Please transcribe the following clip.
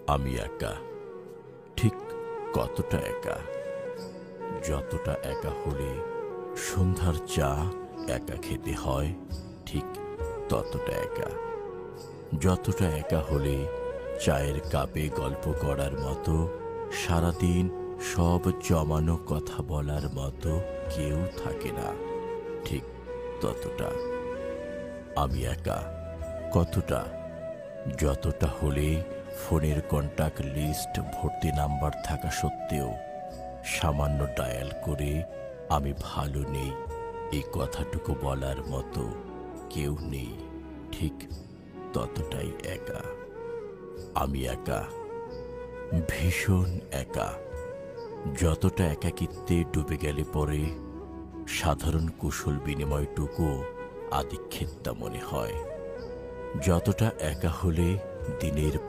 আমি একা, ঠিক কতটা একা, যতটা একা হলে সন্ধ্যার চা একা খেতে হয়, ঠিক ততটা একা। যতটা একা হলে চায়ের কাপে গল্প করার মতো, সারাদিন সব জমানো কথা বলার মতো কেউ থাকে না, ঠিক ততটা। আমি একা, কতটা, যতটা হলে ফোনের কন্টাক্ট লিস্ট ভর্তি নাম্বার থাকা সত্ত্বেও সামান্য ডায়াল করে আমি ভালো নেই এই কথাটুকু বলার মতো কেউ নেই, ঠিক ততটাই একা। আমি একা, ভীষণ একা। যতটা একাকিত্বে ডুবে গেলে পরে সাধারণ কুশল বিনিময়টুকু আধিক্ষেত্তা মনে হয়। যতটা একা হলে দিনের